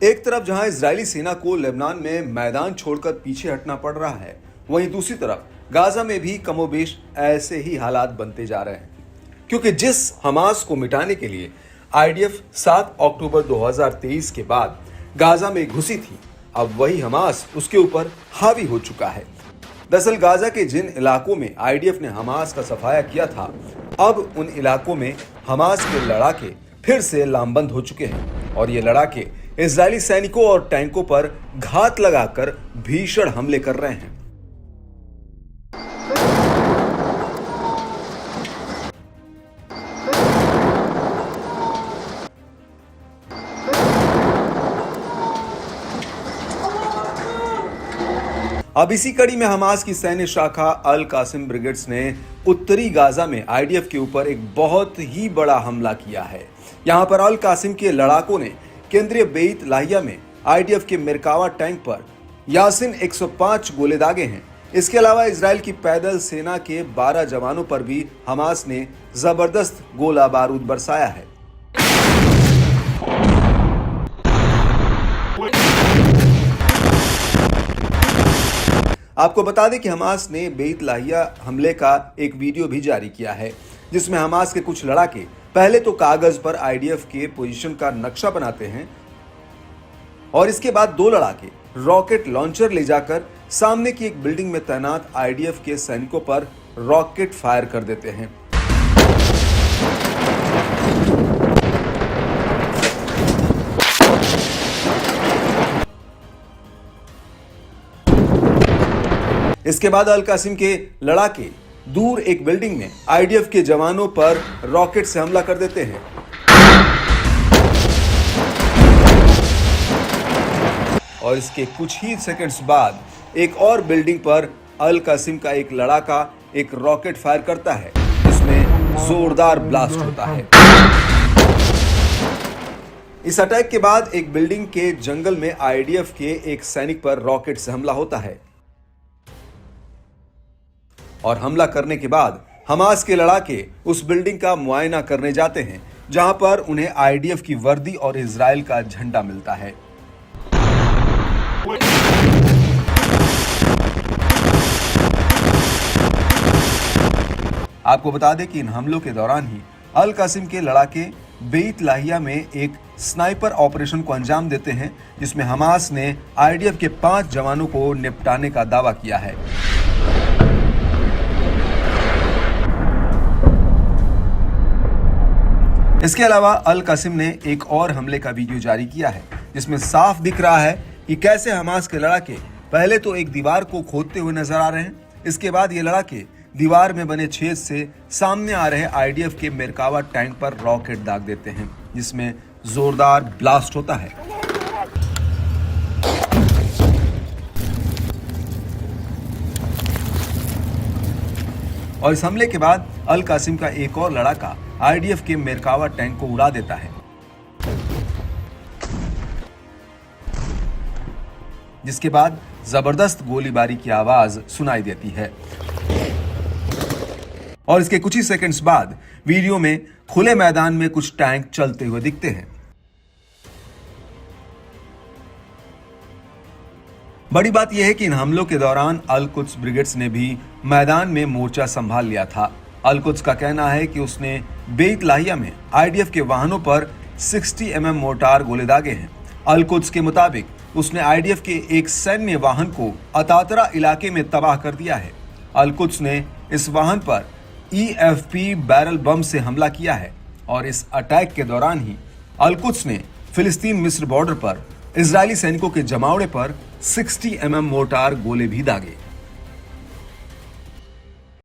एक तरफ जहां इजरायली सेना को लेबनान में मैदान छोड़कर पीछे हटना पड़ रहा है, वहीं दूसरी तरफ गाजा में भी कमोबेश ऐसे ही हालात बनते जा रहे हैं, क्योंकि जिस हमास को मिटाने के लिए आईडीएफ 7 अक्टूबर 2023 के बाद गाजा में घुसी थी, अब वही हमास उसके ऊपर हावी हो चुका है। दरअसल गाजा के जिन इलाकों में आईडीएफ ने हमास का सफाया किया था, अब उन इलाकों में हमास के लड़ाके फिर से लामबंद हो चुके हैं और ये लड़ाके इजरायली सैनिकों और टैंकों पर घात लगाकर भीषण हमले कर रहे हैं। अब इसी कड़ी में हमास की सैन्य शाखा अल कासिम ब्रिगेड्स ने उत्तरी गाजा में आईडीएफ के ऊपर एक बहुत ही बड़ा हमला किया है। यहां पर अल कासिम के लड़ाकों ने केंद्रीय बेत लाहिया में आईडीएफ के मेरकावा टैंक पर यासिन 105 गोले दागे हैं। इसके अलावा इजराइल की पैदल सेना के 12 जवानों पर भी हमास ने जबरदस्त गोला बारूद बरसाया है। आपको बता दें कि हमास ने बेत लाहिया हमले का एक वीडियो भी जारी किया है, जिसमें हमास के कुछ लड़ाके पहले तो कागज पर आईडीएफ के पोजीशन का नक्शा बनाते हैं और इसके बाद 2 लड़ाके रॉकेट लॉन्चर ले जाकर सामने की एक बिल्डिंग में तैनात आईडीएफ के सैनिकों पर रॉकेट फायर कर देते हैं। इसके बाद अल कासिम के लड़ाके दूर एक बिल्डिंग में आईडीएफ के जवानों पर रॉकेट से हमला कर देते हैं और इसके कुछ ही सेकंड्स बाद एक और बिल्डिंग पर अल कासिम का एक लड़ाका एक रॉकेट फायर करता है, जिसमें जोरदार ब्लास्ट होता है। इस अटैक के बाद एक बिल्डिंग के जंगल में आईडीएफ के एक सैनिक पर रॉकेट से हमला होता है और हमला करने के बाद हमास के लड़ाके उस बिल्डिंग का मुआयना करने जाते हैं, जहां पर उन्हें आईडीएफ की वर्दी और इजराइल का झंडा मिलता है। आपको बता दें कि इन हमलों के दौरान ही अल कासिम के लड़ाके बेत लाहिया में एक स्नाइपर ऑपरेशन को अंजाम देते हैं, जिसमें हमास ने आईडीएफ के 5 जवानों को निपटाने का दावा किया है। इसके अलावा अल कासिम ने एक और हमले का वीडियो जारी किया है, जिसमें साफ दिख रहा है कि कैसे हमास के लड़ाके पहले तो एक दीवार को खोदते हुए नजर आ रहे हैं। इसके बाद ये लड़ाके दीवार में बने छेद से सामने आ रहे आईडीएफ के मेरकावा टैंक पर रॉकेट दाग देते हैं, जिसमें जोरदार ब्लास्ट होता है। और इस हमले के बाद अल कासिम का एक और लड़ाका आईडीएफ के मेरकावा टैंक को उड़ा देता है, जिसके बाद जबरदस्त गोलीबारी की आवाज सुनाई देती है और इसके कुछ ही सेकंड्स बाद वीडियो में खुले मैदान में कुछ टैंक चलते हुए दिखते हैं। बड़ी बात यह है कि इन हमलों के दौरान अल कुद्स ब्रिगेड्स ने भी मैदान में मोर्चा संभाल लिया था। अल कुद्स का कहना है कि उसने बेत लाहिया में आईडीएफ के वाहनों पर 60 mm मोर्टार गोले दागे हैं। अल कुद्स के मुताबिक उसने आईडीएफ के एक सैन्य वाहन को अतातरा इलाके में तबाह कर दिया है। अल कुद्स ने इस वाहन पर EFP बैरल बम से हमला किया है और इस अटैक के दौरान ही अल कुद्स ने फिलिस्तीन मिस्र बॉर्डर पर इजरायली सैनिकों के जमावड़े पर 60 mm मोर्टार गोले भी दागे।